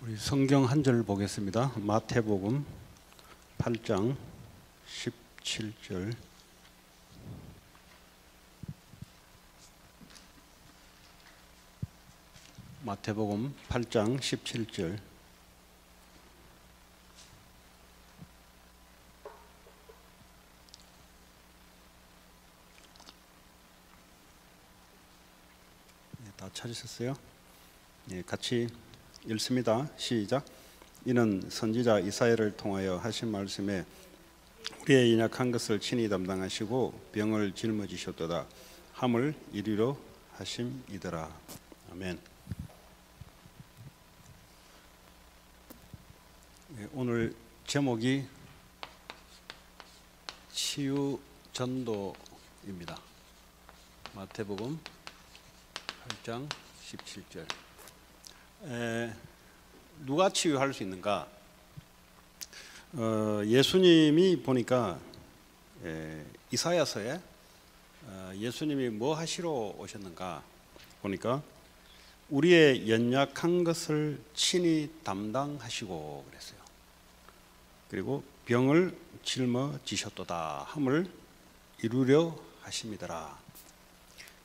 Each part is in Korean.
우리 성경 한 절 보겠습니다. 마태복음 8장 17절. 마태복음 8장 17절. 다 찾으셨어요? 네, 같이 읽습니다. 시작. 이는 선지자 이사야를 통하여 하신 말씀에 우리의 연약한 것을 친히 담당하시고 병을 짊어지셨도다 함을 이루려 하심이더라. 아멘. 네, 오늘 제목이 치유 전도입니다. 마태복음 8장 17절. 누가 치유할 수 있는가? 예수님이 보니까 이사야서에 예수님이 뭐 하시러 오셨는가 보니까 우리의 연약한 것을 친히 담당하시고 그랬어요. 그리고 병을 짊어지셨도다 함을 이루려 하심이더라.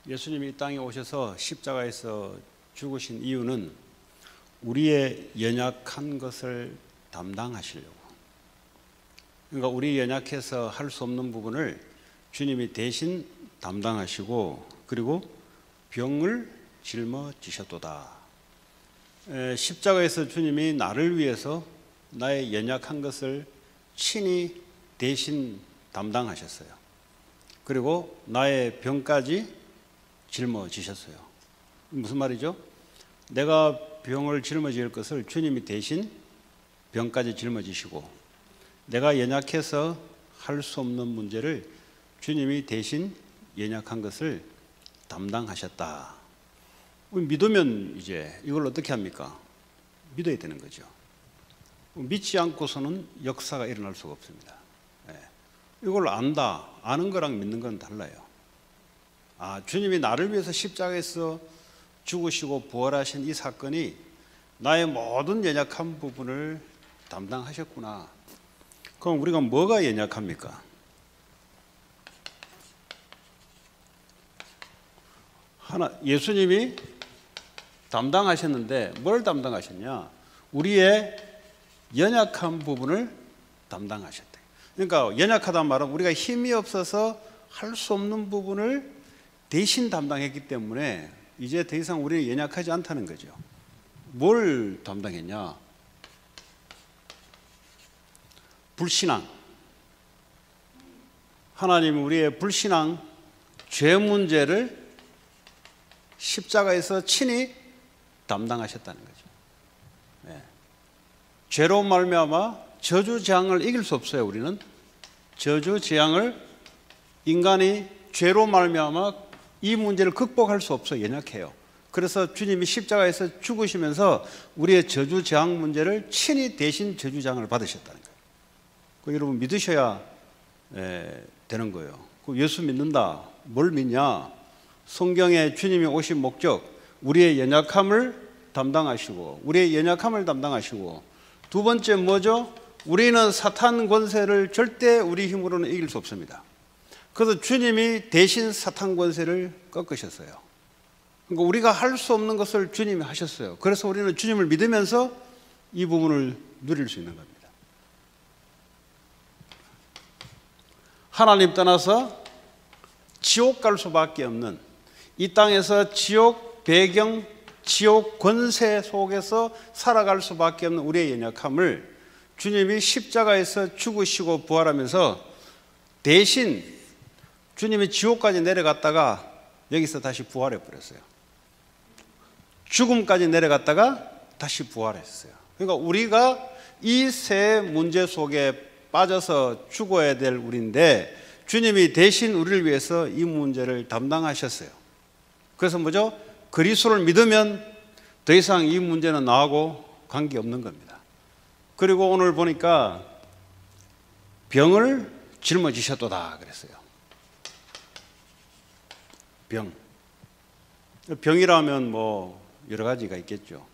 예수님이 이 땅에 오셔서 십자가에서 죽으신 이유는 우리의 연약한 것을 담당하시려고. 그러니까 우리 연약해서 할 수 없는 부분을 주님이 대신 담당하시고 그리고 병을 짊어지셨도다. 십자가에서 주님이 나를 위해서 나의 연약한 것을 친히 대신 담당하셨어요. 그리고 나의 병까지 짊어지셨어요. 무슨 말이죠? 내가 병을 짊어질 것을 주님이 대신 병까지 짊어지시고 내가 연약해서 할 수 없는 문제를 주님이 대신 연약한 것을 담당하셨다. 믿으면 이제 이걸 어떻게 합니까? 믿어야 되는 거죠. 믿지 않고서는 역사가 일어날 수가 없습니다. 이걸 안다. 아는 거랑 믿는 건 달라요. 주님이 나를 위해서 십자가에서 죽으시고 부활하신 이 사건이 나의 모든 연약한 부분을 담당하셨구나. 그럼 우리가 뭐가 연약합니까? 예수님이 담당하셨는데 뭘 담당하셨냐? 우리의 연약한 부분을 담당하셨대. 그러니까 연약하다는 말은 우리가 힘이 없어서 할 수 없는 부분을 대신 담당했기 때문에 이제 더 이상 우리는 연약하지 않다는 거죠. 뭘 담당했냐? 불신앙. 하나님은 우리의 불신앙, 죄 문제를 십자가에서 친히 담당하셨다는 거죠. 죄로 말미암아 저주 재앙을 이길 수 없어요. 우리는 저주 재앙을 인간이 죄로 말미암아 이 문제를 극복할 수 없어요. 연약해요. 그래서 주님이 십자가에서 죽으시면서 우리의 저주 재앙 문제를 친히 대신 저주 재앙을 받으셨다는 거예요. 여러분 믿으셔야 되는 거예요. 예수 믿는다. 뭘 믿냐? 성경에 주님이 오신 목적, 우리의 연약함을 담당하시고 우리의 연약함을 담당하시고 두 번째 뭐죠? 우리는 사탄 권세를 절대 우리 힘으로는 이길 수 없습니다. 그래서 주님이 대신 사탄 권세를 꺾으셨어요. 그러니까 우리가 할 수 없는 것을 주님이 하셨어요. 그래서 우리는 주님을 믿으면서 이 부분을 누릴 수 있는 겁니다. 하나님 떠나서 지옥 갈 수밖에 없는 이 땅에서 지옥 배경, 지옥 권세 속에서 살아갈 수밖에 없는 우리의 연약함을 주님이 십자가에서 죽으시고 부활하면서 대신 주님이 지옥까지 내려갔다가 여기서 다시 부활해 버렸어요. 죽음까지 내려갔다가 다시 부활했어요. 그러니까 우리가 이 세 문제 속에 빠져서 죽어야 될 우리인데 주님이 대신 우리를 위해서 이 문제를 담당하셨어요. 그래서 뭐죠? 그리스도를 믿으면 더 이상 이 문제는 나하고 관계없는 겁니다. 그리고 오늘 보니까 병을 짊어지셨도다 그랬어요. 병이라면 뭐 여러 가지가 있겠죠.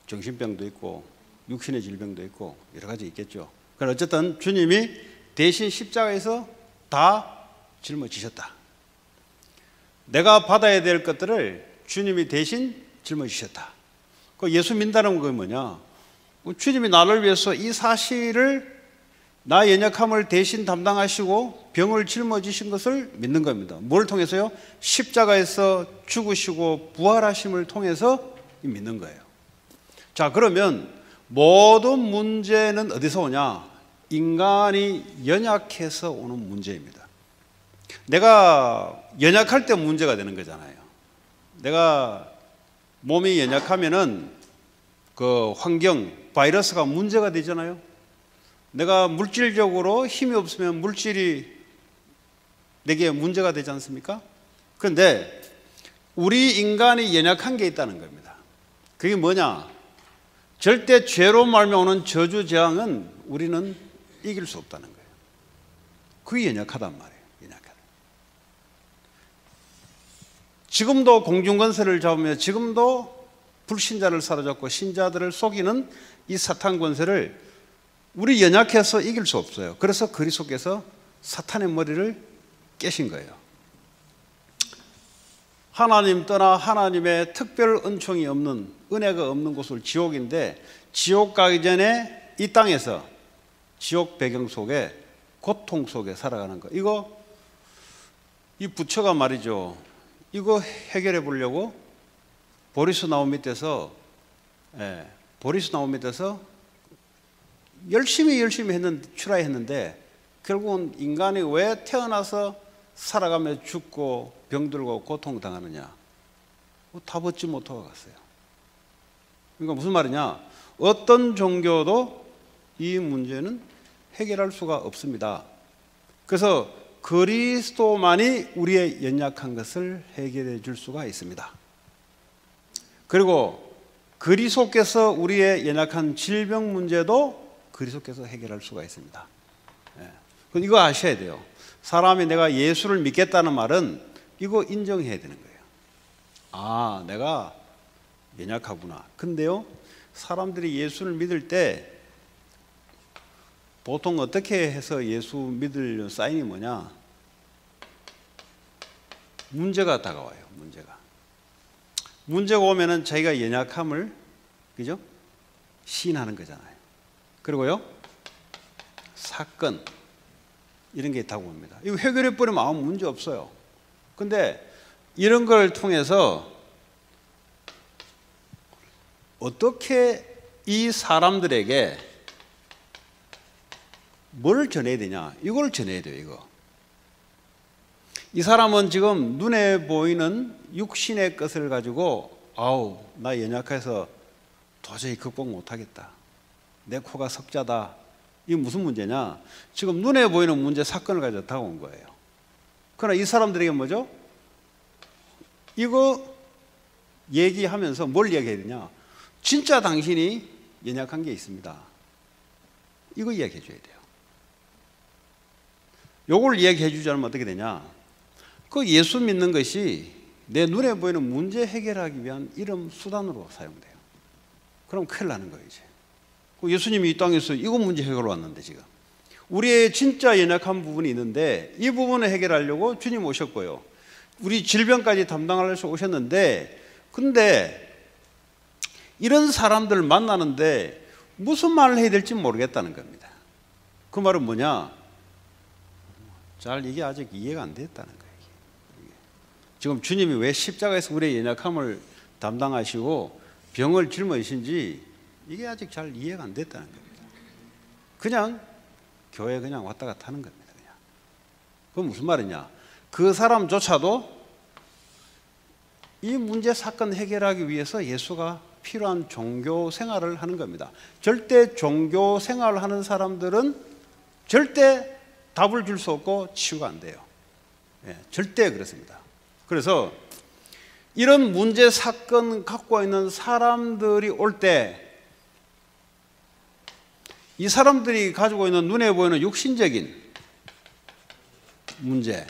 정신병도 있고 육신의 질병도 있고 여러 가지 있겠죠. 그러나 어쨌든 주님이 대신 십자가에서 다 짊어지셨다. 내가 받아야 될 것들을 주님이 대신 짊어지셨다. 그 예수 믿는다는 건 뭐냐? 주님이 나를 위해서 이 사실을, 나의 연약함을 대신 담당하시고 병을 짊어지신 것을 믿는 겁니다. 뭘 통해서요? 십자가에서 죽으시고 부활하심을 통해서 믿는 거예요. 자, 그러면 모든 문제는 어디서 오냐? 인간이 연약해서 오는 문제입니다. 내가 연약할 때 문제가 되는 거잖아요. 내가 몸이 연약하면은 그 환경, 바이러스가 문제가 되잖아요. 내가 물질적으로 힘이 없으면 물질이 내게 문제가 되지 않습니까? 그런데 우리 인간이 연약한 게 있다는 겁니다. 그게 뭐냐? 절대 죄로 말미암는 저주 재앙은 우리는 이길 수 없다는 거예요. 그게 연약하단 말이에요. 연약하다. 지금도 공중권세를 잡으며 지금도 불신자를 사로잡고 신자들을 속이는 이 사탄 권세를 우리 연약해서 이길 수 없어요. 그래서 그리스도께서 사탄의 머리를 깨신 거예요. 하나님 떠나 하나님의 특별 은총이 없는, 은혜가 없는 곳을 지옥인데, 지옥 가기 전에 이 땅에서 지옥 배경 속에, 고통 속에 살아가는 거, 이거 이 부처가 말이죠, 이거 해결해 보려고 보리스 나온 밑에서 열심히 했는데, 트라이했는데 결국은 인간이 왜 태어나서 살아가며 죽고 병들고 고통당하느냐? 다 벗지 못하고 갔어요. 그러니까 무슨 말이냐? 어떤 종교도 이 문제는 해결할 수가 없습니다. 그래서 그리스도만이 우리의 연약한 것을 해결해 줄 수가 있습니다. 그리고 그리스도께서 우리의 연약한 질병 문제도 그리스도께서 해결할 수가 있습니다. 이거 아셔야 돼요. 사람이 내가 예수를 믿겠다는 말은 이거 인정해야 되는 거예요. 아, 내가 연약하구나. 근데요, 사람들이 예수를 믿을 때 보통 어떻게 해서 예수 믿을 사인이 뭐냐? 문제가 다가와요. 문제가 오면은 자기가 연약함을, 그죠? 시인하는 거잖아요. 그리고요, 사건, 이런 게 있다고 봅니다. 이거 해결해 버리면 아무 문제 없어요. 근데 이런 걸 통해서 어떻게 이 사람들에게 뭘 전해야 되냐? 이걸 전해야 돼요, 이거. 이 사람은 지금 눈에 보이는 육신의 것을 가지고, 아우, 나 연약해서 도저히 극복 못하겠다. 내 코가 석자다. 이게 무슨 문제냐? 지금 눈에 보이는 문제, 사건을 가지고 다가온 거예요. 그러나 이 사람들에게 뭐죠? 이거 얘기하면서 뭘 얘기해야 되냐? 진짜 당신이 연약한 게 있습니다. 이거 이야기해 줘야 돼요. 요걸 이야기해 주지 않으면 어떻게 되냐? 그 예수 믿는 것이 내 눈에 보이는 문제 해결하기 위한 이름 수단으로 사용돼요. 그럼 큰일 나는 거예요, 이제. 예수님이 이 땅에서 이거 문제 해결하러 왔는데, 지금 우리의 진짜 연약한 부분이 있는데 이 부분을 해결하려고 주님 오셨고요, 우리 질병까지 담당하려서 오셨는데, 근데 이런 사람들을 만나는데 무슨 말을 해야 될지 모르겠다는 겁니다. 그 말은 뭐냐? 이게 아직 이해가 안 됐다는 거예요. 지금 주님이 왜 십자가에서 우리의 연약함을 담당하시고 병을 짊어지신지 이게 아직 잘 이해가 안 됐다는 겁니다. 그냥 교회 그냥 왔다 갔다 하는 겁니다. 그냥. 그건 무슨 말이냐? 그 사람조차도 이 문제 사건 해결하기 위해서 예수가 필요한 종교 생활을 하는 겁니다. 절대 종교 생활을 하는 사람들은 절대 답을 줄 수 없고 치유가 안 돼요. 절대 그렇습니다. 그래서 이런 문제 사건 갖고 있는 사람들이 올 때, 이 사람들이 가지고 있는 눈에 보이는 육신적인 문제,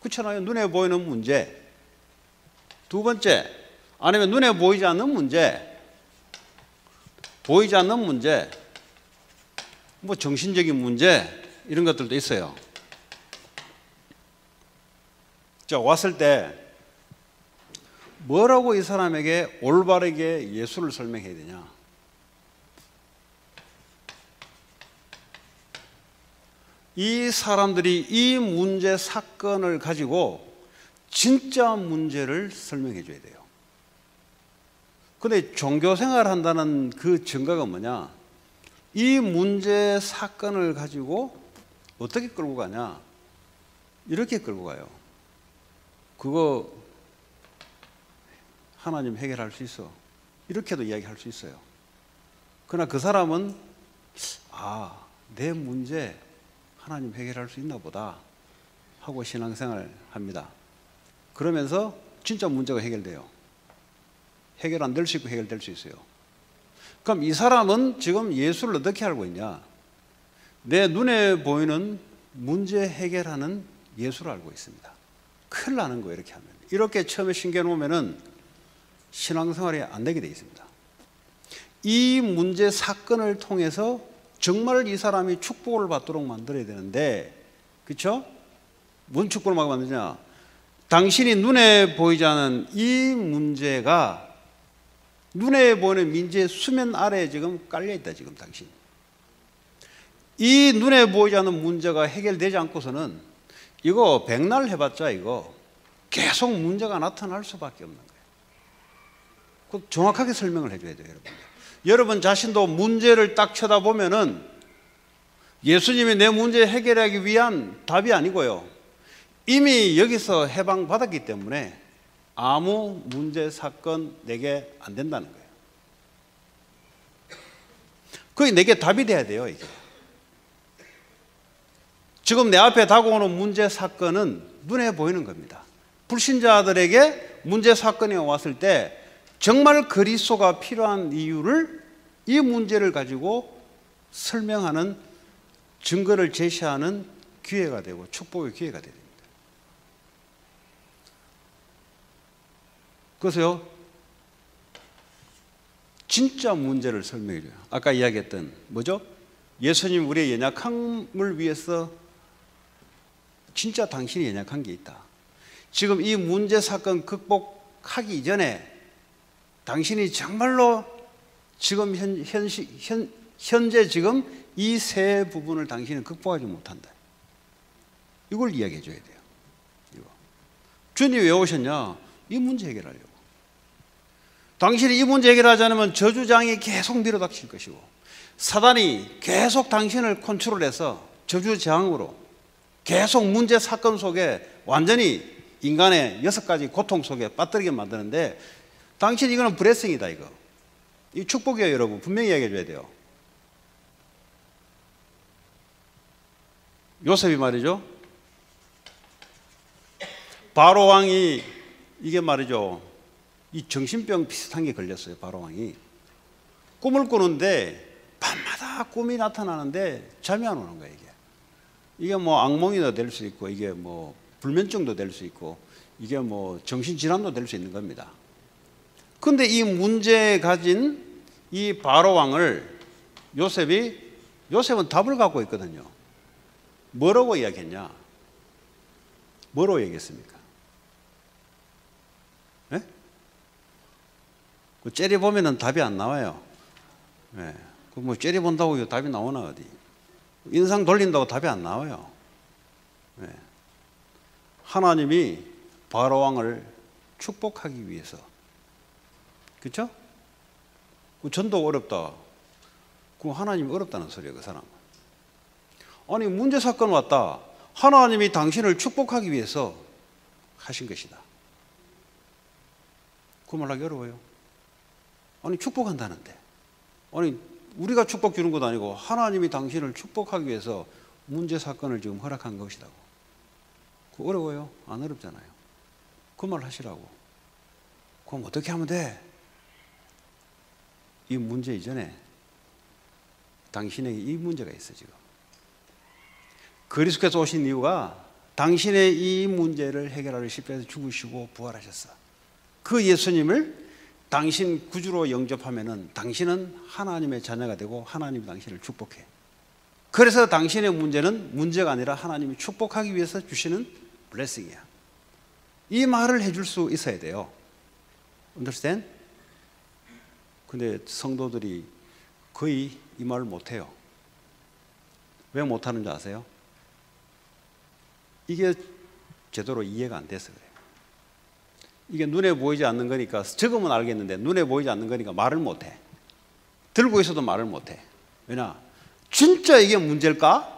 그렇잖아요. 눈에 보이는 문제. 두 번째, 아니면 눈에 보이지 않는 문제. 보이지 않는 문제, 뭐 정신적인 문제 이런 것들도 있어요. 자, 왔을 때 뭐라고 이 사람에게 올바르게 예수를 설명해야 되냐? 이 사람들이 이 문제 사건을 가지고 진짜 문제를 설명해 줘야 돼요. 근데 종교 생활을 한다는 그 증거가 뭐냐? 이 문제 사건을 가지고 어떻게 끌고 가냐? 이렇게 끌고 가요. 그거 하나님 해결할 수 있어. 이렇게도 이야기할 수 있어요. 그러나 그 사람은 내 문제 하나님 해결할 수 있나 보다 하고 신앙생활을 합니다. 그러면서 진짜 문제가 해결돼요. 해결 안 될 수 있고 해결될 수 있어요. 그럼 이 사람은 지금 예수를 어떻게 알고 있냐? 내 눈에 보이는 문제 해결하는 예수를 알고 있습니다. 큰일 나는 거예요, 이렇게 하면. 이렇게 처음에 신겨놓으면은 신앙생활이 안 되게 돼 있습니다. 이 문제 사건을 통해서 정말 이 사람이 축복을 받도록 만들어야 되는데, 그렇죠? 뭔 축복을 만드냐? 당신이 눈에 보이지 않는 이 문제가 눈에 보이는 민지의 수면 아래에 지금 깔려있다. 지금 당신 이 눈에 보이지 않는 문제가 해결되지 않고서는 이거 백날 해봤자 이거 계속 문제가 나타날 수밖에 없는 거예요. 그 정확하게 설명을 해줘야 돼요. 여러분 자신도 문제를 딱 쳐다보면은 예수님이 내 문제 해결하기 위한 답이 아니고요, 이미 여기서 해방받았기 때문에 아무 문제 사건 내게 안 된다는 거예요. 그게 내게 답이 돼야 돼요. 이게 지금 내 앞에 다가오는 문제 사건은 눈에 보이는 겁니다. 불신자들에게 문제 사건이 왔을 때 정말 그리스도가 필요한 이유를 이 문제를 가지고 설명하는, 증거를 제시하는 기회가 되고 축복의 기회가 됩니다. 그래서요, 진짜 문제를 설명해 줘요. 아까 이야기했던 뭐죠? 예수님 우리의 연약함을 위해서 진짜 당신이 연약한 게 있다. 지금 이 문제 사건 극복하기 이전에 당신이 정말로 지금 현재 지금 이 세 부분을 당신은 극복하지 못한다. 이걸 이야기해 줘야 돼요. 이거. 주님이 왜 오셨냐? 이 문제 해결하려고. 당신이 이 문제 해결하지 않으면 저주장이 계속 밀어닥칠 것이고, 사단이 계속 당신을 컨트롤해서 저주장으로 계속 문제 사건 속에 완전히 인간의 6가지 고통 속에 빠뜨리게 만드는데, 당신 이거는 블레싱이다. 이거 이 축복이에요. 여러분 분명히 이야기해 줘야 돼요. 요셉이 말이죠, 바로 왕이 이게 말이죠, 이 정신병 비슷한 게 걸렸어요. 바로 왕이 꿈을 꾸는데 밤마다 꿈이 나타나는데 잠이 안 오는 거예요. 이게 뭐 악몽이도 될 수 있고, 이게 뭐 불면증도 될 수 있고, 이게 뭐 정신질환도 될 수 있는 겁니다. 근데 이 문제에 가진 이 바로 왕을 요셉은 답을 갖고 있거든요. 뭐라고 이야기했냐? 뭐라고 얘기했습니까? 네? 그 째려 보면은 답이 안 나와요. 네. 그 뭐 째려 본다고 답이 나오나 어디? 인상 돌린다고 답이 안 나와요. 네. 하나님이 바로 왕을 축복하기 위해서, 그렇죠? 그 전도 어렵다. 그 하나님이 어렵다는 소리예요. 그 사람. 아니 문제 사건 왔다. 하나님이 당신을 축복하기 위해서 하신 것이다. 그 말하기 어려워요. 아니 축복한다는데, 아니 우리가 축복 주는 것도 아니고 하나님이 당신을 축복하기 위해서 문제 사건을 지금 허락한 것이라고. 그 어려워요? 안 어렵잖아요. 그 말 하시라고. 그럼 어떻게 하면 돼? 이 문제 이전에 당신에게 이 문제가 있어. 지금 그리스도께서 오신 이유가 당신의 이 문제를 해결하기 위해서 죽으시고 부활하셨어. 그 예수님을 당신 구주로 영접하면은 당신은 하나님의 자녀가 되고 하나님이 당신을 축복해. 그래서 당신의 문제는 문제가 아니라 하나님이 축복하기 위해서 주시는 블레싱이야. 이 말을 해줄 수 있어야 돼요. Understand? 근데 성도들이 거의 이 말을 못해요. 왜 못하는지 아세요? 이게 제대로 이해가 안 돼서 그래요. 이게 눈에 보이지 않는 거니까 적으면 알겠는데 눈에 보이지 않는 거니까 말을 못해. 들고 있어도 말을 못해. 왜냐? 진짜 이게 문제일까?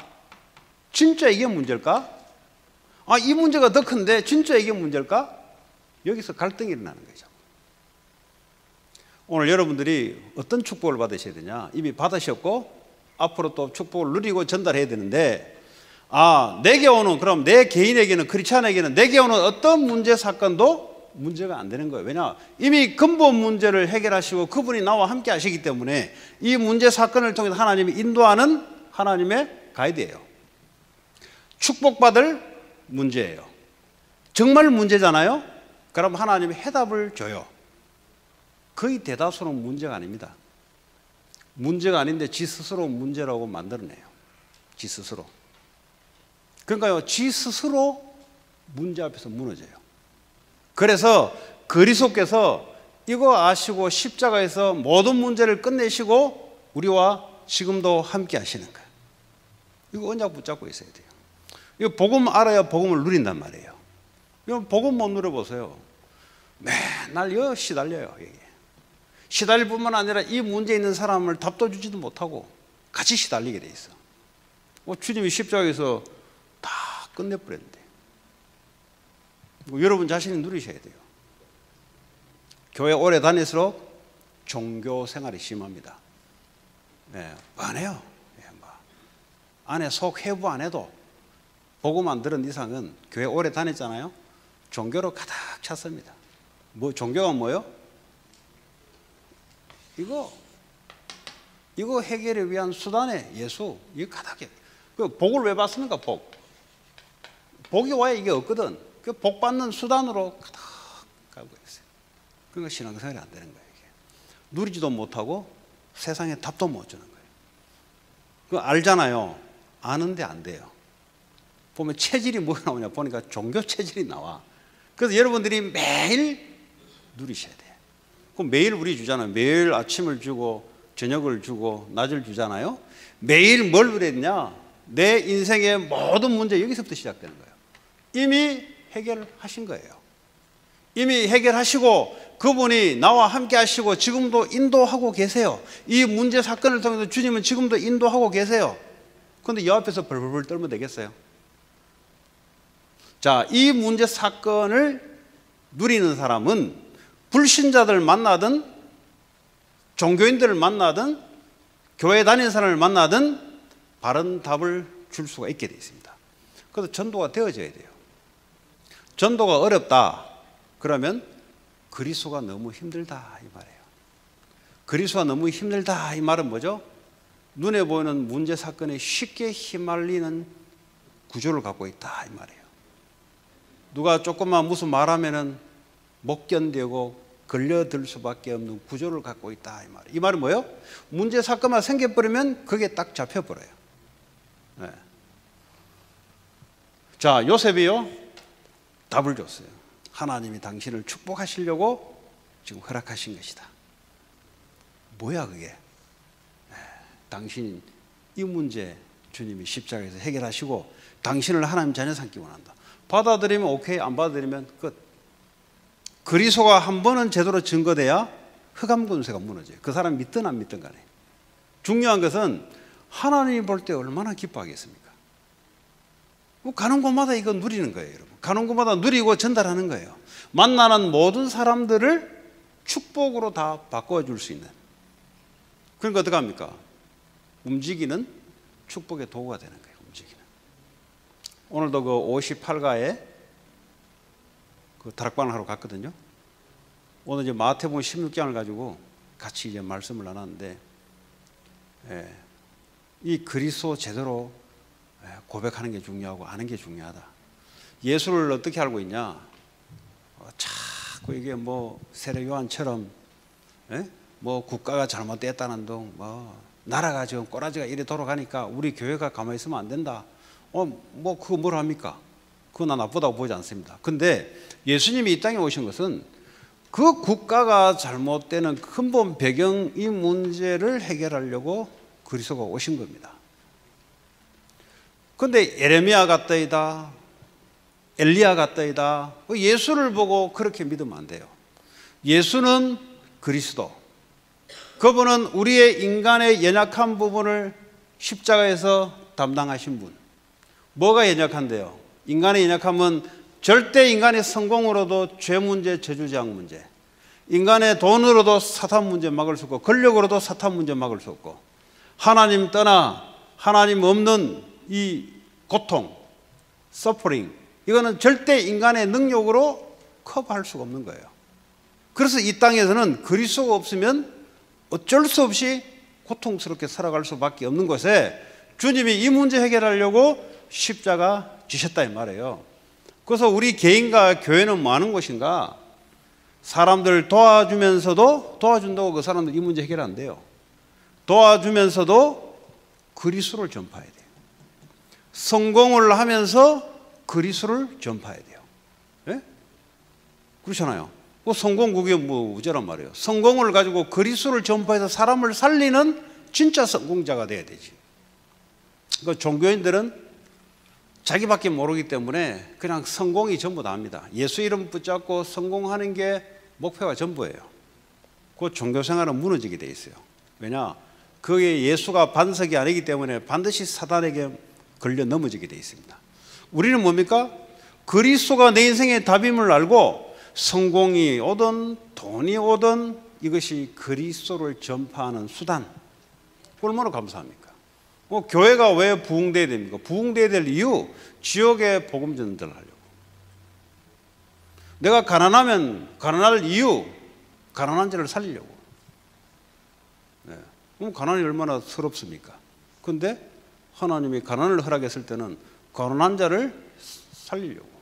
진짜 이게 문제일까? 아, 이 문제가 더 큰데 진짜 이게 문제일까? 여기서 갈등이 일어나는 거죠. 오늘 여러분들이 어떤 축복을 받으셔야 되냐? 이미 받으셨고 앞으로 또 축복을 누리고 전달해야 되는데, 아, 내게 오는, 그럼 내 개인에게는, 크리스찬에게는 내게 오는 어떤 문제 사건도 문제가 안 되는 거예요. 왜냐? 이미 근본 문제를 해결하시고 그분이 나와 함께 하시기 때문에 이 문제 사건을 통해서 하나님이 인도하는 하나님의 가이드예요. 축복받을 문제예요. 정말 문제잖아요? 그럼 하나님이 해답을 줘요. 거의 대다수는 문제가 아닙니다. 문제가 아닌데 지 스스로 문제라고 만들어내요. 지 스스로. 그러니까요, 지 스스로 문제 앞에서 무너져요. 그래서 그리스도께서 이거 아시고 십자가에서 모든 문제를 끝내시고 우리와 지금도 함께 하시는 거예요. 이거 언약 붙잡고 있어야 돼요. 이거 복음 알아야 복음을 누린단 말이에요. 이거 복음 못 누려보세요. 맨날 시달려요. 이게. 시달릴 뿐만 아니라 이 문제 있는 사람을 답도 주지도 못하고 같이 시달리게 돼 있어. 주님이 십자가에서 다 끝내버렸는데. 여러분 자신이 누리셔야 돼요. 교회 오래 다닐수록 종교 생활이 심합니다. 뻔해요. 안에 속 해부 안 해도 보고만 들은 이상은 교회 오래 다녔잖아요. 종교로 가득 찼습니다. 종교가 뭐예요? 이거 해결을 위한 수단에 예수, 이거 가득해. 그 복을 왜 받습니까? 복이 와야 이게 없거든. 그 복 받는 수단으로 가득 가고 있어요. 그러니까 신앙생활이 안 되는 거예요. 이게. 누리지도 못하고 세상에 답도 못 주는 거예요. 그 알잖아요. 아는데 안 돼요. 보면 체질이 뭐가 나오냐 보니까 종교 체질이 나와. 그래서 여러분들이 매일 누리셔야 돼요. 그럼 매일 우리 주잖아요. 매일 아침을 주고 저녁을 주고 낮을 주잖아요. 매일 뭘 누렸냐? 내 인생의 모든 문제 여기서부터 시작되는 거예요. 이미 해결하신 거예요. 이미 해결하시고 그분이 나와 함께 하시고 지금도 인도하고 계세요. 이 문제 사건을 통해서 주님은 지금도 인도하고 계세요. 그런데 여 앞에서 벌벌벌 떨면 되겠어요? 자, 이 문제 사건을 누리는 사람은 불신자들 만나든 종교인들을 만나든 교회 다니는 사람을 만나든 바른 답을 줄 수가 있게 되어 있습니다. 그래서 전도가 되어져야 돼요. 전도가 어렵다 그러면 그리스도가 너무 힘들다 이 말이에요. 그리스도가 너무 힘들다 이 말은 뭐죠? 눈에 보이는 문제 사건에 쉽게 휘말리는 구조를 갖고 있다 이 말이에요. 누가 조금만 무슨 말하면은 못 견디고 걸려들 수밖에 없는 구조를 갖고 있다 이 말이에요. 이 말은 뭐예요? 문제 사건만 생겨버리면 그게 딱 잡혀버려요. 네. 자, 요셉이요 답을 줬어요. 하나님이 당신을 축복하시려고 지금 허락하신 것이다. 뭐야 그게? 네. 당신 이 문제 주님이 십자가에서 해결하시고 당신을 하나님 자녀 삼기 원한다. 받아들이면 오케이, 안 받아들이면 끝. 그리스도가 한 번은 제대로 증거돼야 흑암 권세가 무너져요. 그 사람 믿든 안 믿든 간에. 중요한 것은 하나님이 볼 때 얼마나 기뻐하겠습니까? 가는 곳마다 이거 누리는 거예요, 여러분. 가는 곳마다 누리고 전달하는 거예요. 만나는 모든 사람들을 축복으로 다 바꿔줄 수 있는. 그러니까 어떻게 합니까? 움직이는 축복의 도구가 되는 거예요, 움직이는. 오늘도 그 58가에 그 다락방을 하러 갔거든요. 오늘 이제 마태복음 16장을 가지고 같이 이제 말씀을 나눴는데, 이 그리스도 제대로 고백하는 게 중요하고 아는 게 중요하다. 예수를 어떻게 알고 있냐? 자꾸 이게 뭐 세례 요한처럼 예? 뭐 국가가 잘못됐다는 둥, 뭐 나라가 지금 꼬라지가 이래 돌아가니까 우리 교회가 가만히 있으면 안 된다. 뭐 그거 뭘 합니까? 그거 나 나쁘다고 보지 않습니다. 근데 예수님이 이 땅에 오신 것은 그 국가가 잘못되는 근본 배경 이 문제를 해결하려고 그리스도가 오신 겁니다. 근데 예레미야 같다이다, 엘리야 같다이다, 예수를 보고 그렇게 믿으면 안 돼요. 예수는 그리스도, 그분은 우리의 인간의 연약한 부분을 십자가에서 담당하신 분. 뭐가 연약한데요? 인간의 연약함은 절대 인간의 성공으로도 죄 문제, 저주재앙 문제, 인간의 돈으로도 사탄 문제 막을 수 없고, 권력으로도 사탄 문제 막을 수 없고, 하나님 떠나 하나님 없는 이 고통, 서퍼링, 이거는 절대 인간의 능력으로 커버할 수가 없는 거예요. 그래서 이 땅에서는 그리스도가 없으면 어쩔 수 없이 고통스럽게 살아갈 수밖에 없는 것에 주님이 이 문제 해결하려고 십자가 지셨다 이 말이에요. 그래서 우리 개인과 교회는 뭐 하는 것인가? 사람들 도와주면서도, 도와준다고 그 사람들 이 문제 해결 안 돼요. 도와주면서도 그리스도를 전파해야 돼요. 성공을 하면서 그리스도를 전파해야 돼요. 예? 그렇잖아요. 그 성공 그게 뭐잖란 말이에요. 성공을 가지고 그리스도를 전파해서 사람을 살리는 진짜 성공자가 돼야 되지. 그러니까 종교인들은 자기밖에 모르기 때문에 그냥 성공이 전부 다입니다. 예수 이름 붙잡고 성공하는 게 목표가 전부예요. 그 종교 생활은 무너지게 돼 있어요. 왜냐? 그게 예수가 반석이 아니기 때문에 반드시 사단에게 걸려 넘어지게 돼 있습니다. 우리는 뭡니까? 그리스도가 내 인생의 답임을 알고 성공이 오든 돈이 오든 이것이 그리스도를 전파하는 수단. 얼마나 감사합니까? 교회가 왜 부흥돼야 됩니까? 부흥돼야 될 이유, 지역에 복음 전달을 하려고. 내가 가난하면 가난할 이유, 가난한 자를 살리려고. 네. 그럼 가난이 얼마나 서럽습니까? 근데 하나님이 가난을 허락했을 때는 가난한 자를 살리려고.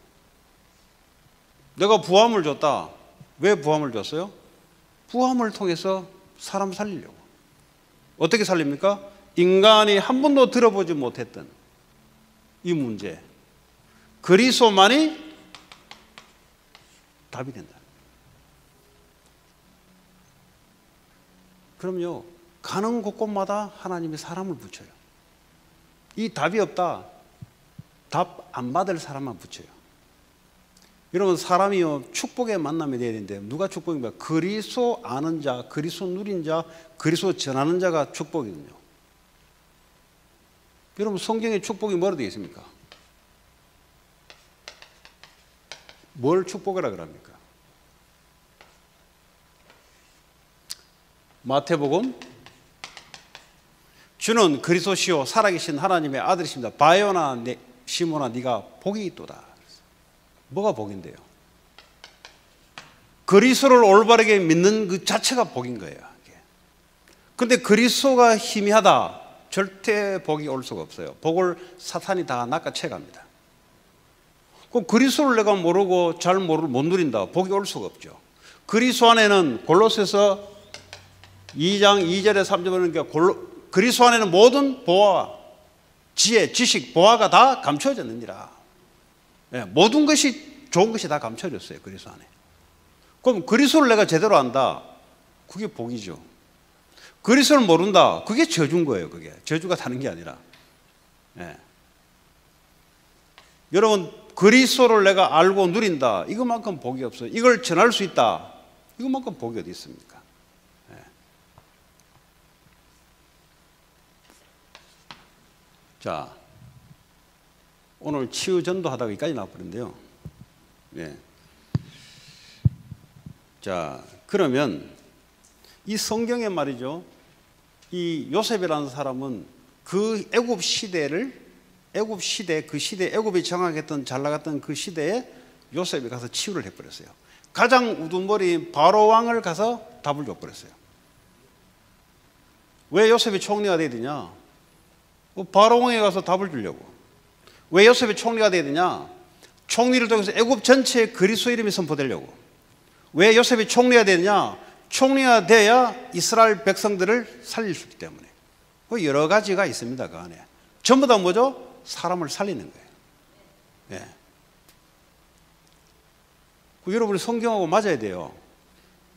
내가 부함을 줬다. 왜 부함을 줬어요? 부함을 통해서 사람 살리려고. 어떻게 살립니까? 인간이 한 번도 들어보지 못했던 이 문제, 그리스도만이 답이 된다. 그럼요, 가는 곳곳마다 하나님이 사람을 붙여요. 이 답이 없다, 답 안 받을 사람만 붙여요. 여러분, 사람이요 축복의 만남이 되어야 되는데 누가 축복입니까? 그리스도 아는 자, 그리스도 누린 자, 그리스도 전하는 자가 축복이거든요. 여러분, 성경에 축복이 뭐로 되어 있습니까? 뭘 축복이라 그럽니까? 마태복음, 주는 그리스도시요 살아계신 하나님의 아들이십니다. 바요나 시몬아 네가 복이 있도다. 뭐가 복인데요? 그리스도를 올바르게 믿는 그 자체가 복인 거예요. 그런데 그리스도가 희미하다, 절대 복이 올 수가 없어요. 복을 사탄이 다 낚아채갑니다. 그 그리스도를 내가 모르고 못 누린다, 복이 올 수가 없죠. 그리스도 안에는 골로새서 2장 2절에 3절에 보니까 그리스도 안에는 모든 보화, 지혜, 지식, 보화가 다 감춰졌느니라. 네, 모든 것이 좋은 것이 다 감춰졌어요. 그리스도 안에. 그럼 그리스도를 내가 제대로 안다, 그게 복이죠. 그리스도를 모른다, 그게 저주인 거예요. 그게 저주가 다른 게 아니라. 네. 여러분, 그리스도를 내가 알고 누린다, 이것만큼 복이 없어요. 이걸 전할 수 있다, 이것만큼 복이 어디 있습니까? 네. 자, 오늘 치유 전도하다가 여기까지 나와버렸는데요. 네. 자, 그러면 이 성경에 말이죠, 이 요셉이라는 사람은 그 애굽 시대, 그 시대, 애굽이 장악했던 잘 나갔던 그 시대에 요셉이 가서 치유를 해버렸어요. 가장 우두머리인 바로 왕을 가서 답을 줘버렸어요. 왜 요셉이 총리가 돼야 되냐? 바로 왕에 가서 답을 주려고. 왜 요셉이 총리가 돼야 되냐? 총리를 통해서 애굽 전체에 그리스도 이름이 선포되려고. 왜 요셉이 총리가 되느냐? 총리가 돼야 이스라엘 백성들을 살릴 수 있기 때문에. 여러 가지가 있습니다. 그 안에. 전부 다 뭐죠? 사람을 살리는 거예요. 예. 여러분이 성경하고 맞아야 돼요.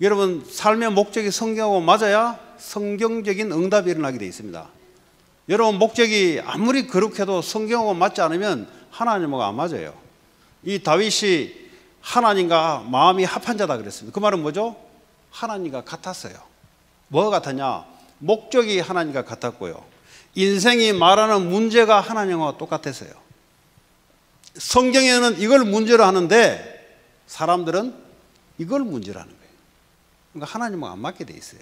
여러분 삶의 목적이 성경하고 맞아야 성경적인 응답이 일어나게 되어 있습니다. 여러분 목적이 아무리 거룩해도 성경하고 맞지 않으면 하나님하고 안 맞아요. 이 다윗이 하나님과 마음이 합한 자다 그랬습니다. 그 말은 뭐죠? 하나님과 같았어요. 뭐가 같았냐? 목적이 하나님과 같았고요. 인생이 말하는 문제가 하나님과 똑같았어요. 성경에는 이걸 문제로 하는데 사람들은 이걸 문제로 하는 거예요. 그러니까 하나님과 안 맞게 돼 있어요.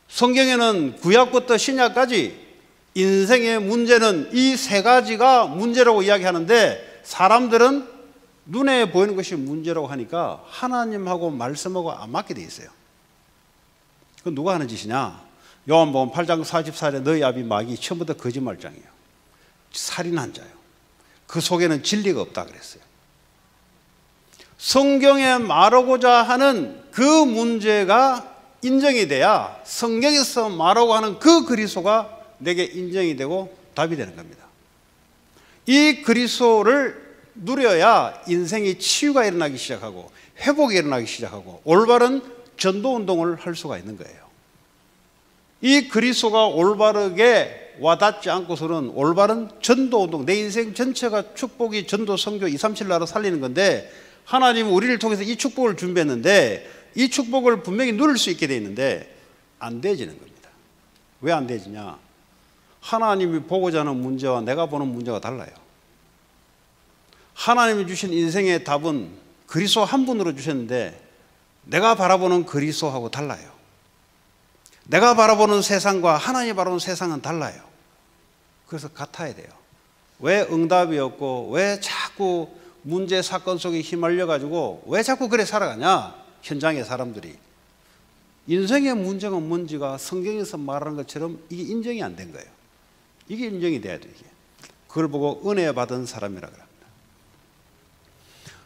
성경에는 구약부터 신약까지 인생의 문제는 이 세 가지가 문제라고 이야기하는데 사람들은 눈에 보이는 것이 문제라고 하니까 하나님하고 말씀하고 안 맞게 돼 있어요. 그건 누가 하는 짓이냐? 요한복음 8장 44절에 너희 아비 마귀 처음부터 거짓말장이에요. 살인한 자예요. 그 속에는 진리가 없다 그랬어요. 성경에 말하고자 하는 그 문제가 인정이 돼야 성경에서 말하고 하는 그 그리스도가 내게 인정이 되고 답이 되는 겁니다. 이 그리스도를 누려야 인생의 치유가 일어나기 시작하고 회복이 일어나기 시작하고 올바른 전도운동을 할 수가 있는 거예요. 이 그리스도가 올바르게 와닿지 않고서는 올바른 전도운동, 내 인생 전체가 축복이 전도, 선교, 237 나라 살리는 건데 하나님은 우리를 통해서 이 축복을 준비했는데 이 축복을 분명히 누릴 수 있게 돼 있는데 안 되지는 겁니다. 왜 안 되지냐? 하나님이 보고자 하는 문제와 내가 보는 문제가 달라요. 하나님이 주신 인생의 답은 그리스도 한 분으로 주셨는데 내가 바라보는 그리스도하고 달라요. 내가 바라보는 세상과 하나님이 바라보는 세상은 달라요. 그래서 같아야 돼요. 왜 응답이 없고 왜 자꾸 문제 사건 속에 휘말려 가지고 왜 자꾸 그래 살아가냐? 현장의 사람들이 인생의 문제가 뭔지가 성경에서 말하는 것처럼 이게 인정이 안 된 거예요. 이게 인정이 돼야 돼요. 그걸 보고 은혜 받은 사람이라고 합니다.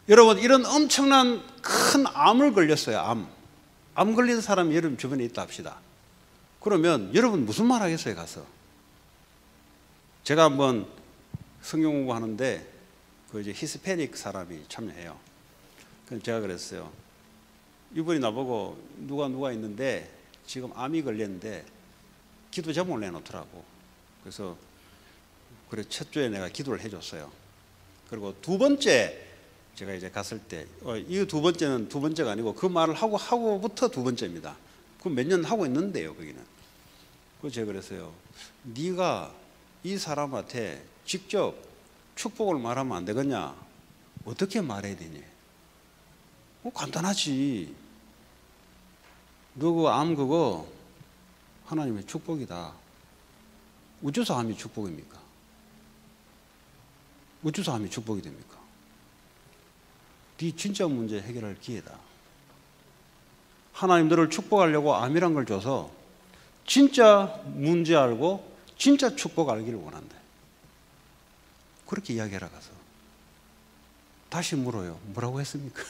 여러분 이런 엄청난 큰 암을 걸렸어요. 암 걸린 사람이 여러분 주변에 있다 합시다. 그러면 여러분 무슨 말 하겠어요? 가서 제가 한번 성경 공부하는데 그 이제 히스패닉 사람이 참여해요. 그래서 제가 그랬어요. 이분이 나보고 누가 있는데 지금 암이 걸렸는데 기도 제목을 내놓더라고. 그래서 그래 첫 주에 내가 기도를 해줬어요. 그리고 두 번째 제가 이제 갔을 때 이 두 번째는 두 번째가 아니고 그 말을 하고부터 두 번째입니다. 그 몇 년 하고 있는데요, 거기는. 그래서 제가 그랬어요. 네가 이 사람한테 직접 축복을 말하면 안 되겠냐? 어떻게 말해야 되니? 간단하지. 너 그 암 그거 하나님의 축복이다. 우주서 암이 축복입니까? 우주서 암이 축복이 됩니까? 네 진짜 문제 해결할 기회다. 하나님 너를 축복하려고 암이란 걸 줘서 진짜 문제 알고 진짜 축복 알기를 원한다. 그렇게 이야기하러 가서 다시 물어요. 뭐라고 했습니까?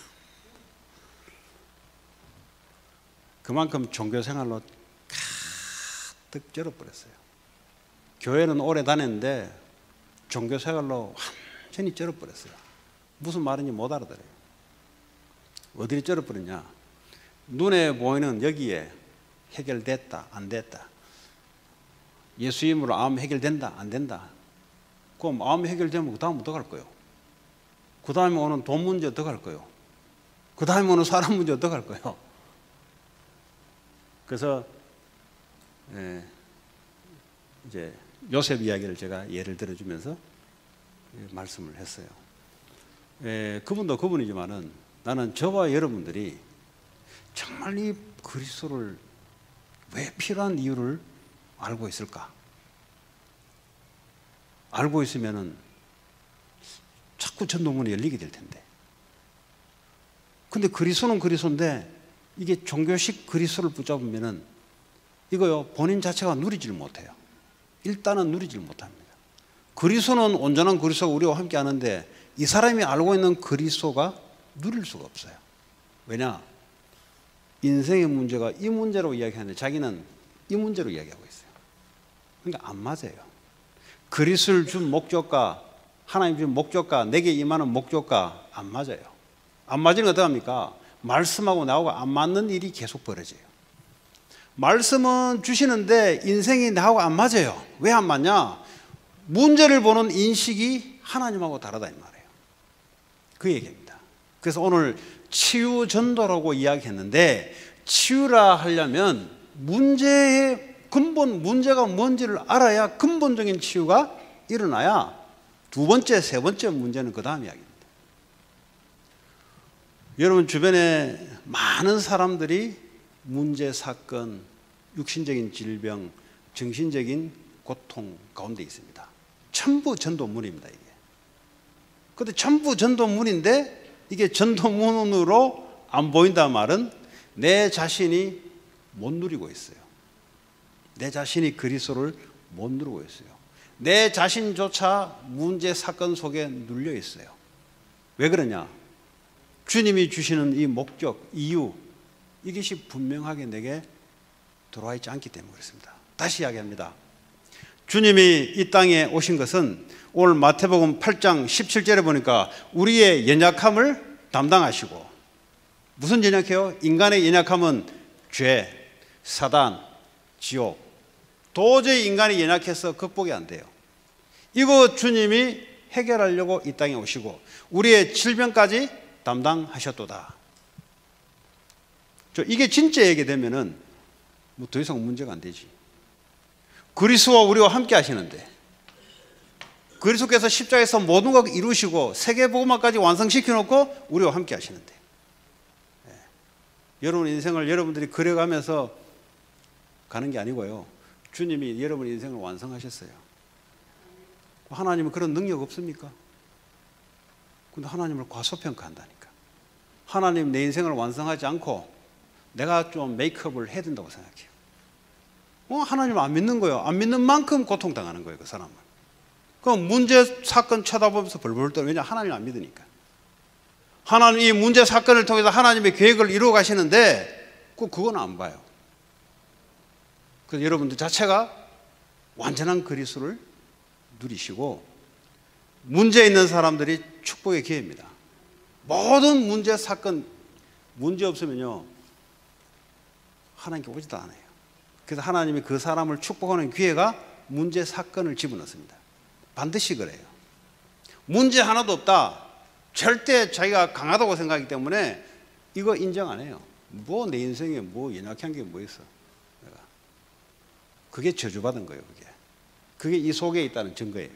그만큼 종교생활로 가득 절어버렸어요. 교회는 오래 다녔는데 종교생활로 완전히 절어버렸어요. 무슨 말인지 못 알아들어요. 어디를 절어버렸냐? 눈에 보이는 여기에 해결됐다 안 됐다. 예수 이름으로 암 해결된다 안 된다. 그럼 암 해결되면 그 다음 어떡할 거예요? 그 다음에 오는 돈 문제 어떡할 거예요? 그 다음에 오는 사람 문제 어떡할 거예요? 그래서 이제 요셉 이야기를 제가 예를 들어주면서 말씀을 했어요. 그분도 그분이지만은 나는 저와 여러분들이 정말 이 그리스도를 왜 필요한 이유를 알고 있을까? 알고 있으면은 자꾸 전도문이 열리게 될 텐데. 근데 그리스도는 그리스도인데 이게 종교식 그리스도를 붙잡으면은 이거요 본인 자체가 누리질 못해요. 일단은 누리질 못합니다. 그리스도는 온전한 그리스도가 우리와 함께 하는데 이 사람이 알고 있는 그리스도가 누릴 수가 없어요. 왜냐? 인생의 문제가 이 문제로 이야기하는데 자기는 이 문제로 이야기하고 있어요. 그러니까 안 맞아요. 그리스도를 준 목적과 하나님 준 목적과 내게 임하는 목적과 안 맞아요. 안 맞으면 어떡합니까? 말씀하고 나하고 안 맞는 일이 계속 벌어져요. 말씀은 주시는데 인생이 나하고 안 맞아요. 왜 안 맞냐? 문제를 보는 인식이 하나님하고 다르다 이 말이에요. 그 얘기입니다. 그래서 오늘 치유 전도라고 이야기했는데, 치유라 하려면 문제의 근본, 문제가 뭔지를 알아야 근본적인 치유가 일어나야 두 번째, 세 번째 문제는 그 다음 이야기입니다. 여러분 주변에 많은 사람들이 문제, 사건, 육신적인 질병, 정신적인 고통 가운데 있습니다. 전부 전도문입니다, 이게. 그런데 전부 전도문인데 이게 전도문으로 안 보인다는 말은 내 자신이 못 누리고 있어요. 내 자신이 그리스도를 못 누리고 있어요. 내 자신조차 문제, 사건 속에 눌려 있어요. 왜 그러냐? 주님이 주시는 이 목적, 이유, 이것이 분명하게 내게 들어와 있지 않기 때문에 그렇습니다. 다시 이야기합니다. 주님이 이 땅에 오신 것은 오늘 마태복음 8장 17절에 보니까 우리의 연약함을 담당하시고, 무슨 연약해요? 인간의 연약함은 죄, 사단, 지옥. 도저히 인간이 연약해서 극복이 안 돼요. 이거 주님이 해결하려고 이 땅에 오시고 우리의 질병까지 담당하셨도다. 이게 진짜 얘기되면은 뭐 더 이상 문제가 안 되지. 그리스도와 우리와 함께 하시는데, 그리스도께서 십자가에서 모든 것 이루시고 세계복음화까지 완성시켜 놓고 우리와 함께 하시는데, 여러분 인생을 여러분들이 그려가면서 가는 게 아니고요, 주님이 여러분 인생을 완성하셨어요. 하나님은 그런 능력 없습니까? 근데 하나님을 과소평가한다니까. 하나님 내 인생을 완성하지 않고 내가 좀 메이크업을 해야 된다고 생각해요. 하나님을 안 믿는 거예요. 안 믿는 만큼 고통당하는 거예요, 그 사람은. 그럼 문제, 사건 쳐다보면서 벌벌 떨어요. 왜냐? 하나님을 안 믿으니까. 하나님 이 문제, 사건을 통해서 하나님의 계획을 이루어 가시는데 그건 안 봐요. 그래서 여러분들 자체가 완전한 그리스도를 누리시고, 문제 있는 사람들이 축복의 기회입니다. 모든 문제, 사건, 문제 없으면요 하나님께 오지도 않아요. 그래서 하나님이 그 사람을 축복하는 기회가 문제, 사건을 집어넣습니다. 반드시 그래요. 문제 하나도 없다, 절대 자기가 강하다고 생각하기 때문에 이거 인정 안 해요. 뭐 내 인생에 뭐 연약한 게 뭐 있어. 내가. 그게 저주받은 거예요. 그게 이 속에 있다는 증거예요.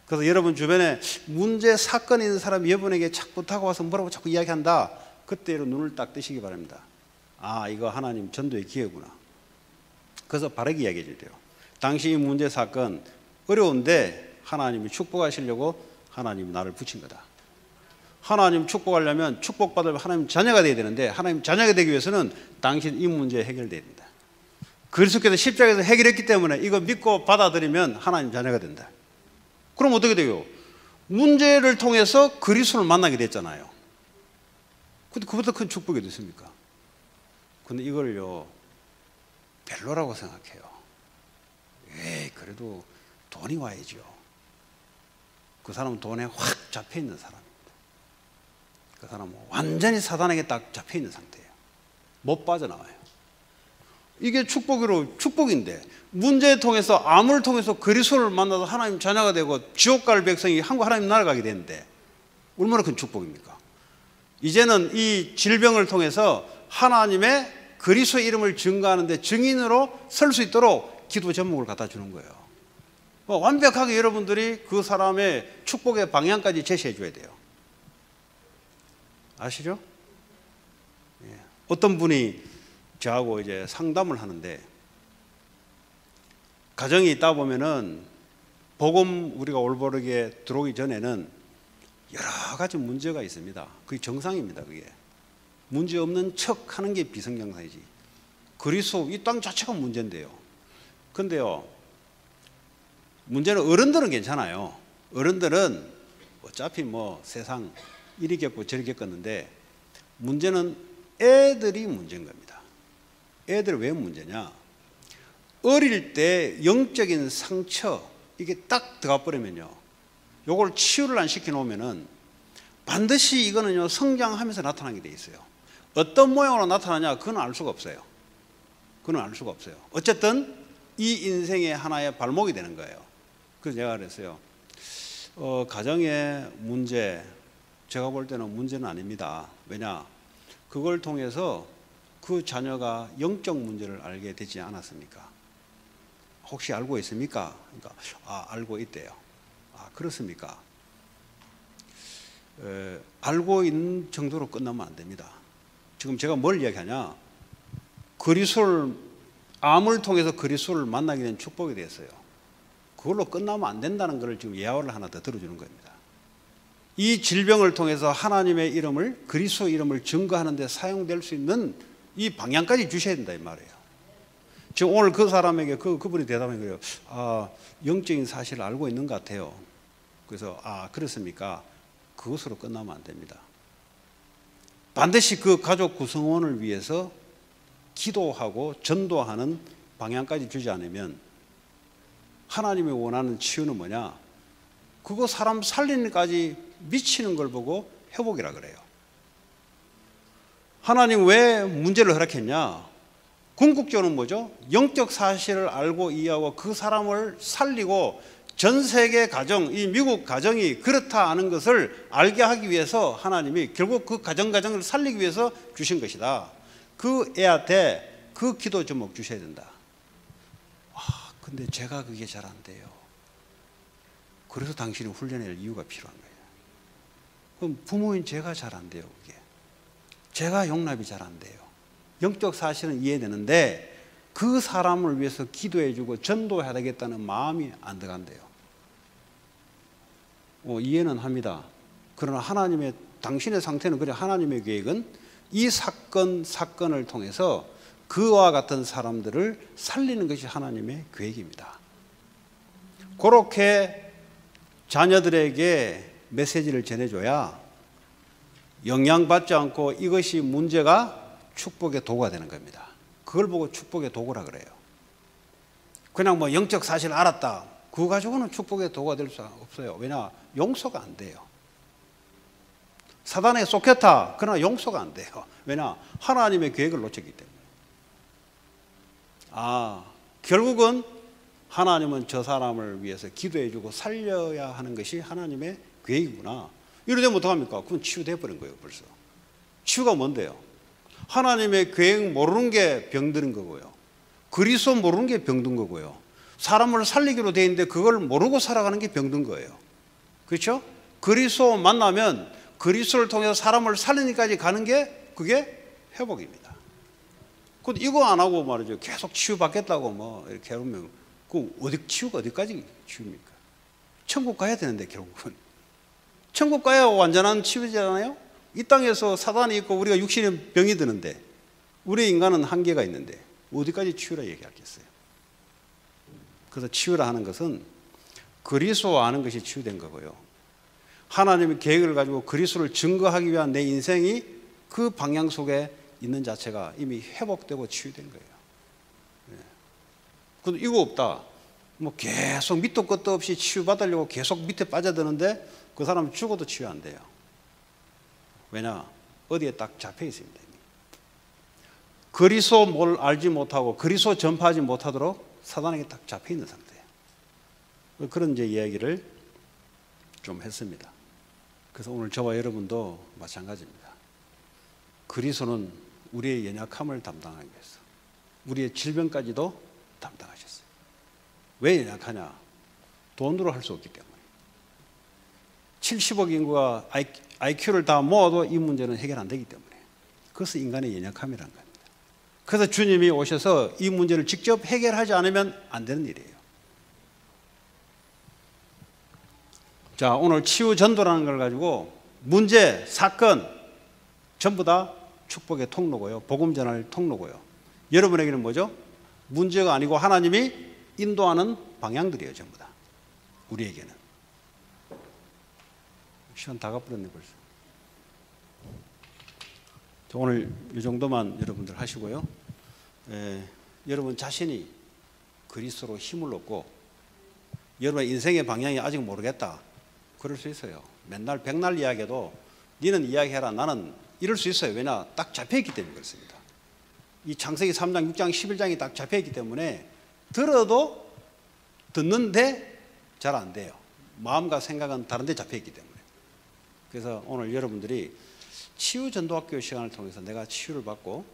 그래서 여러분 주변에 문제, 사건이 있는 사람이 여러분에게 자꾸 다가와서 뭐라고 자꾸 이야기한다, 그때로 눈을 딱 뜨시기 바랍니다. 아, 이거 하나님 전도의 기회구나. 그래서 바르게 이야기해 줘야 돼요. 당시 이 문제, 사건 어려운데 하나님이 축복하시려고 하나님이 나를 붙인 거다. 하나님 축복하려면, 축복받으려면 하나님 자녀가 되어야 되는데, 하나님 자녀가 되기 위해서는 당신 이 문제 해결돼야 된다. 그리스도께서 십자가에서 해결했기 때문에 이거 믿고 받아들이면 하나님 자녀가 된다. 그럼 어떻게 돼요? 문제를 통해서 그리스도를 만나게 됐잖아요. 근데 그보다 큰 축복이 어디 있습니까? 근데 이걸요 별로라고 생각해요. 그래도 돈이 와야죠. 그 사람은 돈에 확 잡혀 있는 사람입니다. 그 사람은 완전히 사단에게 딱 잡혀 있는 상태예요. 못 빠져나와요. 이게 축복인데, 문제를 통해서, 암을 통해서 그리스도를 만나서 하나님 자녀가 되고 지옥 갈 백성이 하나님 나라 가게 되는데 얼마나 큰 축복입니까? 이제는 이 질병을 통해서 하나님의 그리스도의 이름을 증거하는데 증인으로 설 수 있도록 기도 제목을 갖다 주는 거예요. 완벽하게 여러분들이 그 사람의 축복의 방향까지 제시해 줘야 돼요. 아시죠? 어떤 분이 저하고 이제 상담을 하는데, 가정이 있다 보면은 복음 우리가 올바르게 들어오기 전에는 여러 가지 문제가 있습니다. 그게 정상입니다. 그게 문제 없는 척 하는 게 비성정상이지. 그리스도 이 땅 자체가 문제인데요. 근데요, 문제는 어른들은 괜찮아요. 어른들은 어차피 뭐 세상 이리 겪고 저리 겪었는데, 문제는 애들이 문제인 겁니다. 애들 왜 문제냐? 어릴 때 영적인 상처 이게 딱 들어가 버리면요, 요걸 치유를 안 시켜 놓으면은 반드시 이거는요 성장하면서 나타나게 돼 있어요. 어떤 모양으로 나타나냐 그건 알 수가 없어요. 그건 알 수가 없어요. 어쨌든 이 인생의 하나의 발목이 되는 거예요. 그래서 제가 그랬어요. 가정의 문제, 제가 볼 때는 문제는 아닙니다. 왜냐? 그걸 통해서 그 자녀가 영적 문제를 알게 되지 않았습니까? 혹시 알고 있습니까? 그러니까 알고 있대요. 그렇습니까? 알고 있는 정도로 끝나면 안 됩니다. 지금 제가 뭘 이야기하냐? 그리스도를, 암을 통해서 그리스도를 만나게 된 축복이 됐어요. 그걸로 끝나면 안 된다는 것을 지금 예화를 하나 더 들어주는 겁니다. 이 질병을 통해서 하나님의 이름을, 그리스도 이름을 증거하는 데 사용될 수 있는 이 방향까지 주셔야 된다 이 말이에요. 지금 오늘 그 사람에게 그분이 대답한 거예요. 영적인 사실을 알고 있는 것 같아요. 그래서 그렇습니까? 그것으로 끝나면 안 됩니다. 반드시 그 가족 구성원을 위해서 기도하고 전도하는 방향까지 주지 않으면 하나님이 원하는 치유는 뭐냐? 그거 사람 살리는 데까지 미치는 걸 보고 회복이라 그래요. 하나님 왜 문제를 허락했냐? 궁극적으로 뭐죠? 영적 사실을 알고 이해하고 그 사람을 살리고 전 세계 가정, 이 미국 가정이 그렇다 하는 것을 알게 하기 위해서 하나님이 결국 그 가정을 살리기 위해서 주신 것이다. 그 애한테 그 기도 제목 주셔야 된다. 근데 제가 그게 잘 안 돼요. 그래서 당신이 훈련할 이유가 필요한 거예요. 그럼 부모인 제가 잘 안 돼요. 그게 제가 용납이 잘 안 돼요. 영적 사실은 이해되는데 그 사람을 위해서 기도해주고 전도해야 되겠다는 마음이 안 들어간대요. 이해는 합니다. 그러나 하나님의, 당신의 상태는 그래, 하나님의 계획은 이 사건을 통해서 그와 같은 사람들을 살리는 것이 하나님의 계획입니다. 그렇게 자녀들에게 메시지를 전해줘야 영향받지 않고 이것이 문제가 축복의 도구가 되는 겁니다. 그걸 보고 축복의 도구라 그래요. 그냥 뭐 영적 사실을 알았다, 그거 가지고는 축복의 도구가 될 수 없어요. 왜냐? 용서가 안 돼요. 사단에 쏟겠다, 그러나 용서가 안 돼요. 왜냐? 하나님의 계획을 놓쳤기 때문에. 결국은 하나님은 저 사람을 위해서 기도해주고 살려야 하는 것이 하나님의 계획이구나. 이러되면 어떡합니까? 그건 치유돼 버린 거예요. 벌써 치유가 뭔데요? 하나님의 계획 모르는 게 병드는 거고요, 그리스도 모르는 게 병든 거고요, 사람을 살리기로 돼 있는데 그걸 모르고 살아가는 게 병든 거예요. 그렇죠? 그리스도 만나면 그리스도를 통해서 사람을 살리기까지 가는 게 그게 회복입니다. 근데 이거 안 하고 말이죠, 계속 치유받겠다고 뭐 이렇게 하면 그 치유가 어디까지 치유입니까? 천국 가야 되는데 결국은 천국 가야 완전한 치유잖아요. 이 땅에서 사단이 있고 우리가 육신의 병이 드는데 우리 인간은 한계가 있는데 어디까지 치유라 얘기하겠어요? 그래서 치유라 하는 것은 그리스도 아는 것이 치유된 거고요, 하나님의 계획을 가지고 그리스도를 증거하기 위한 내 인생이 그 방향 속에 있는 자체가 이미 회복되고 치유된 거예요. 근데 이거 없다, 뭐 계속 밑도 끝도 없이 치유받으려고 계속 밑에 빠져드는데 그 사람은 죽어도 치유 안 돼요. 왜냐? 어디에 딱 잡혀 있습니다. 그리스도 뭘 알지 못하고 그리스도 전파하지 못하도록 사단에게 딱 잡혀 있는 상태예요. 그런 이제 이야기를 좀 했습니다. 그래서 오늘 저와 여러분도 마찬가지입니다. 그리스도는 우리의 연약함을 담당하기 위해서 우리의 질병까지도 담당하셨어요. 왜 연약하냐? 돈으로 할 수 없기 때문에. 70억 인구가 IQ를 다 모아도 이 문제는 해결 안 되기 때문에. 그것은 인간의 연약함이라는 겁니다. 그래서 주님이 오셔서 이 문제를 직접 해결하지 않으면 안 되는 일이에요. 자, 오늘 치유 전도라는 걸 가지고 문제, 사건 전부 다 축복의 통로고요, 복음 전할 통로고요. 여러분에게는 뭐죠? 문제가 아니고 하나님이 인도하는 방향들이에요. 전부 다 우리에게는. 시간 다 가버렸네 벌써. 오늘 이 정도만 여러분들 하시고요. 여러분 자신이 그리스도로 힘을 얻고 여러분의 인생의 방향이 아직 모르겠다. 그럴 수 있어요. 맨날 백날 이야기해도 니는 이야기해라. 나는 이럴 수 있어요. 왜냐? 딱 잡혀있기 때문에 그렇습니다. 이 창세기 3장, 6장, 11장이 딱 잡혀있기 때문에 들어도 듣는데 잘 안 돼요. 마음과 생각은 다른 데 잡혀있기 때문에. 그래서 오늘 여러분들이 치유전도학교 시간을 통해서 내가 치유를 받고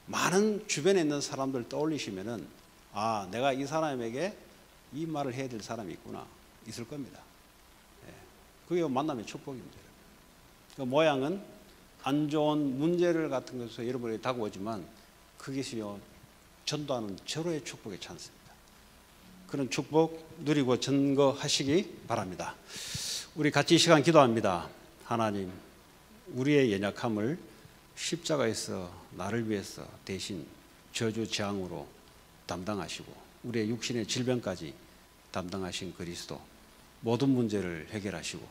많은 주변에 있는 사람들 떠올리시면은 아, 내가 이 사람에게 이 말을 해야 될 사람이 있구나. 있을 겁니다. 그게 만남의 축복입니다. 그 모양은 안 좋은 문제를 같은 것에서 여러분이 다가오지만 그것이요 전도하는 절호의 축복의 찬스입니다. 그런 축복 누리고 증거하시기 바랍니다. 우리 같이 이 시간 기도합니다. 하나님, 우리의 연약함을 십자가에서 나를 위해서 대신 저주 재앙으로 담당하시고 우리의 육신의 질병까지 담당하신 그리스도, 모든 문제를 해결하시고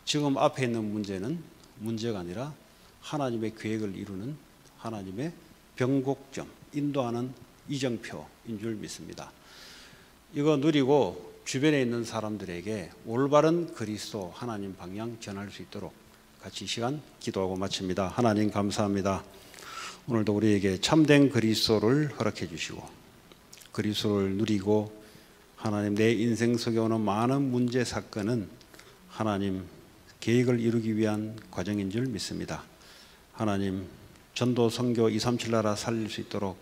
지금 앞에 있는 문제는 문제가 아니라 하나님의 계획을 이루는 하나님의 변곡점, 인도하는 이정표인 줄 믿습니다. 이거 누리고 주변에 있는 사람들에게 올바른 그리스도 하나님 방향 전할 수 있도록 같이 이 시간 기도하고 마칩니다. 하나님 감사합니다. 오늘도 우리에게 참된 그리스도를 허락해 주시고 그리스도를 누리고 하나님 내 인생 속에 오는 많은 문제 사건은 하나님 계획을 이루기 위한 과정인 줄 믿습니다. 하나님 전도 선교 237 나라 살릴 수 있도록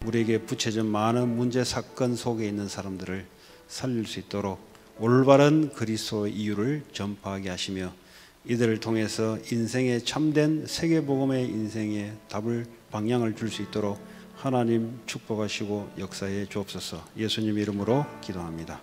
우리에게 붙여진 많은 문제 사건 속에 있는 사람들을 살릴 수 있도록 올바른 그리스도의 이유를 전파하게 하시며 이들을 통해서 인생의 참된 세계복음의 인생의 답을 방향을 줄 수 있도록 하나님 축복하시고 역사해 주옵소서. 예수님 이름으로 기도합니다.